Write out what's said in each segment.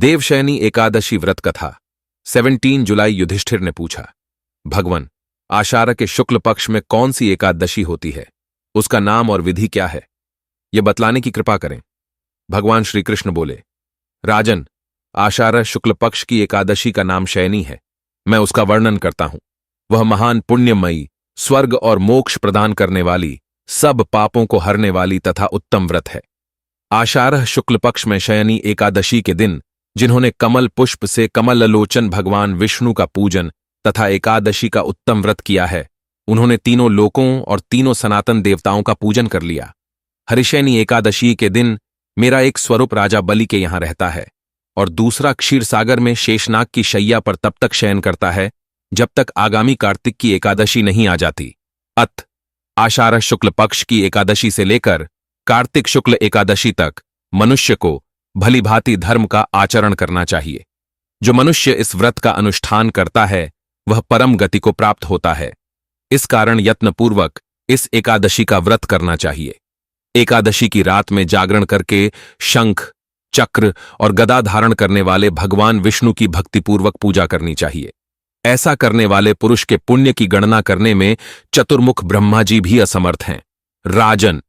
देवशयनी एकादशी व्रत कथा 17 जुलाई। युधिष्ठिर ने पूछा, भगवन, आषाढ़ के शुक्ल पक्ष में कौन सी एकादशी होती है? उसका नाम और विधि क्या है? यह बतलाने की कृपा करें। भगवान श्री कृष्ण बोले, राजन, आषाढ़ शुक्ल पक्ष की एकादशी का नाम शयनी है। मैं उसका वर्णन करता हूं। वह महान पुण्यमयी, स्वर्ग और मोक्ष प्रदान करने वाली, सब पापों को हरने वाली तथा उत्तम व्रत है। आषाढ़ शुक्ल पक्ष में शयनी एकादशी के दिन जिन्होंने कमल पुष्प से कमललोचन भगवान विष्णु का पूजन तथा एकादशी का उत्तम व्रत किया है, उन्होंने तीनों लोकों और तीनों सनातन देवताओं का पूजन कर लिया। हरिशयनी एकादशी के दिन मेरा एक स्वरूप राजा बलि के यहां रहता है और दूसरा क्षीरसागर में शेषनाग की शैया पर तब तक शयन करता है जब तक आगामी कार्तिक की एकादशी नहीं आ जाती। अत आषाढ़ शुक्ल पक्ष की एकादशी से लेकर कार्तिक शुक्ल एकादशी तक मनुष्य को भलीभांति धर्म का आचरण करना चाहिए। जो मनुष्य इस व्रत का अनुष्ठान करता है वह परम गति को प्राप्त होता है। इस कारण यत्नपूर्वक इस एकादशी का व्रत करना चाहिए। एकादशी की रात में जागरण करके शंख, चक्र और गदा धारण करने वाले भगवान विष्णु की भक्तिपूर्वक पूजा करनी चाहिए। ऐसा करने वाले पुरुष के पुण्य की गणना करने में चतुर्मुख ब्रह्मा जी भी असमर्थ हैं। राजन,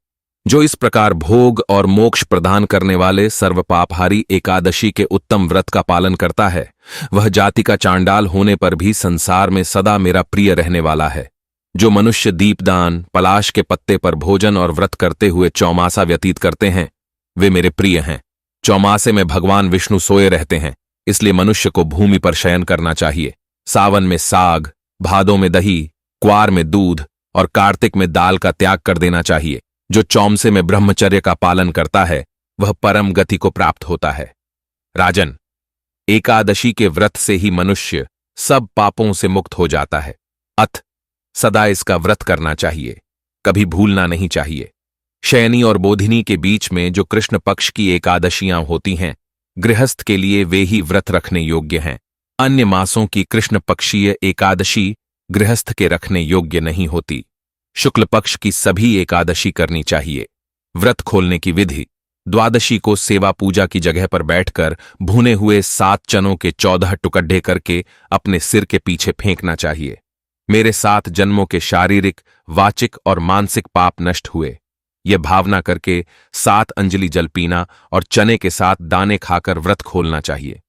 जो इस प्रकार भोग और मोक्ष प्रदान करने वाले सर्वपापहारी एकादशी के उत्तम व्रत का पालन करता है, वह जाति का चांडाल होने पर भी संसार में सदा मेरा प्रिय रहने वाला है। जो मनुष्य दीपदान, पलाश के पत्ते पर भोजन और व्रत करते हुए चौमासा व्यतीत करते हैं, वे मेरे प्रिय हैं। चौमासे में भगवान विष्णु सोए रहते हैं, इसलिए मनुष्य को भूमि पर शयन करना चाहिए। सावन में साग, भादों में दही, क्वार में दूध और कार्तिक में दाल का त्याग कर देना चाहिए। जो चौमसे में ब्रह्मचर्य का पालन करता है वह परम गति को प्राप्त होता है। राजन, एकादशी के व्रत से ही मनुष्य सब पापों से मुक्त हो जाता है। अथ सदा इसका व्रत करना चाहिए, कभी भूलना नहीं चाहिए। शयनी और बोधिनी के बीच में जो कृष्ण पक्ष की एकादशियां होती हैं, गृहस्थ के लिए वे ही व्रत रखने योग्य हैं। अन्य मासों की कृष्ण पक्षीय एकादशी गृहस्थ के रखने योग्य नहीं होती। शुक्ल पक्ष की सभी एकादशी करनी चाहिए। व्रत खोलने की विधि: द्वादशी को सेवा पूजा की जगह पर बैठकर भुने हुए 7 चनों के 14 टुकड़े करके अपने सिर के पीछे फेंकना चाहिए। मेरे 7 जन्मों के शारीरिक, वाचिक और मानसिक पाप नष्ट हुए। यह भावना करके 7 अंजलि जल पीना और चने के साथ दाने खाकर व्रत खोलना चाहिए।